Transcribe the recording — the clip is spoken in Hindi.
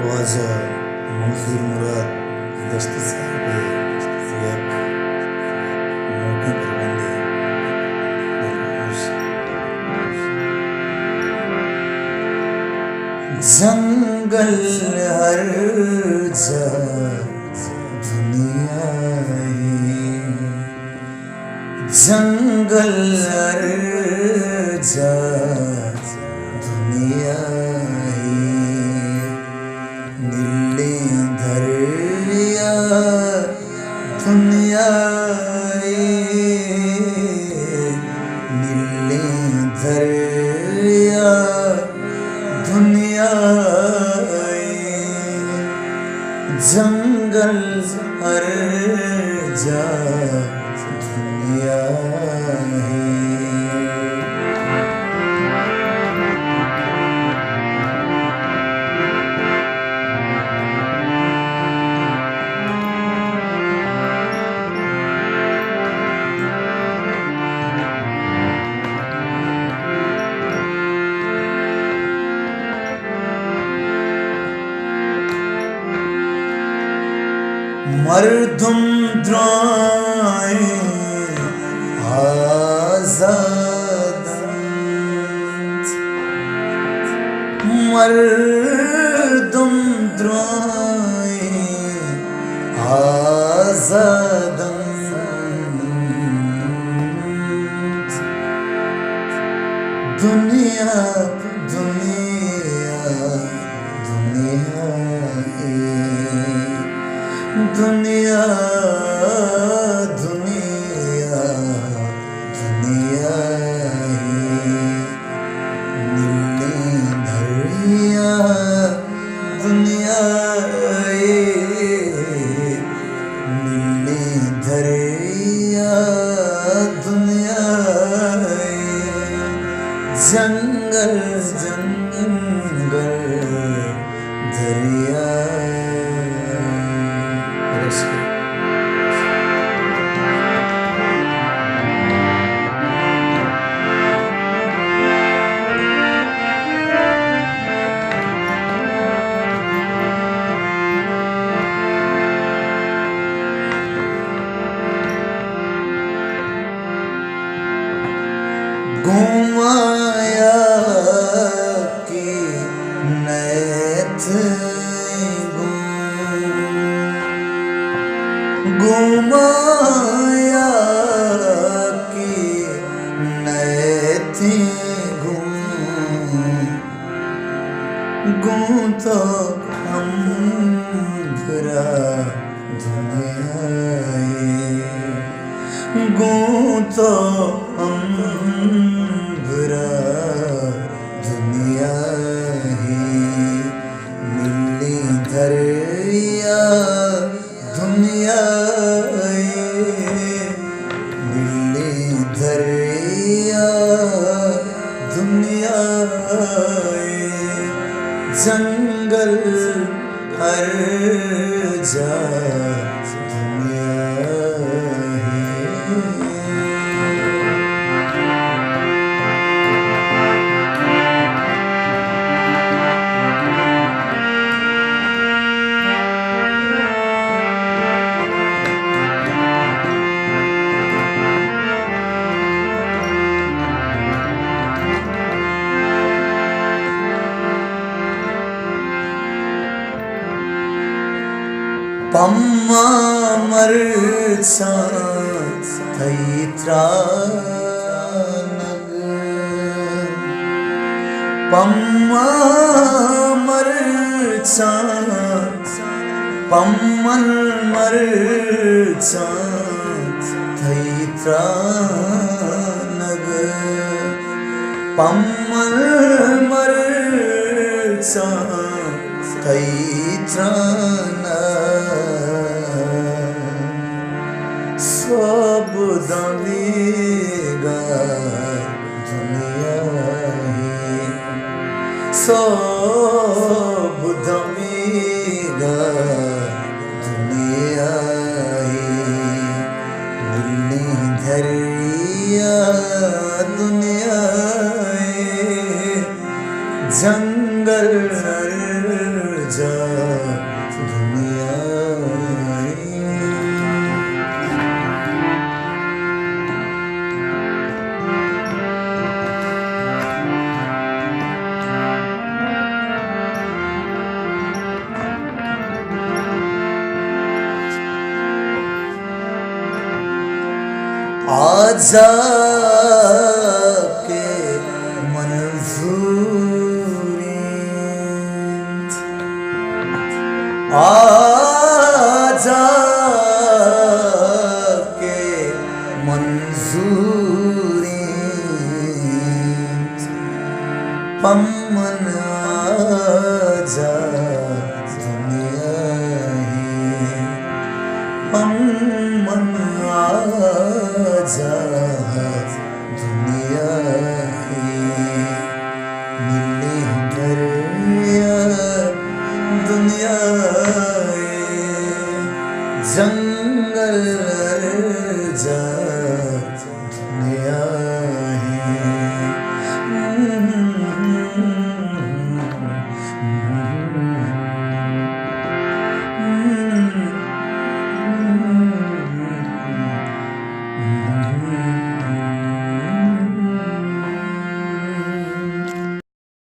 ख्वाजा मंजूर मुराद दश्ती साहब एक मौके पर बंदे जंगल हर जा दुनिया जंगल हर जा दुनिया नीले दरिया दुनिया नीले दरिया दुनिया जंगल हर जा दुनिया मर्दुम द्राए आजाद मर्दुम द्राए आजाद दुनिया दुनिया दुनिया दुनिया दुनिया दुनिया नीली दरिया दुनिया नीली दरिया दुनिया जंगल जंगल दरिया घुमाया कि नैत घुमाया कि नैत घूम तो हम भरा दुनिया घूम तो हम दुनिया नीली दरिया दुनिया नीली दरिया दुनिया जंगल हर जा दुनिया पम्मा मरसा थैत्रा नग पम्मा मरसा पम्मन मरसा थैत्रा नग पम्मन मरसा थैत्रा सब दमीगा दुनिया सब दमीगा दुनिया नीली दरिया दुनिया जंगल जा जाके मंजूरी जाके मंजूरी पमन आजा दुनिया ही पमन आजा दुनिया ही मिले घर दुनिया जंगल जा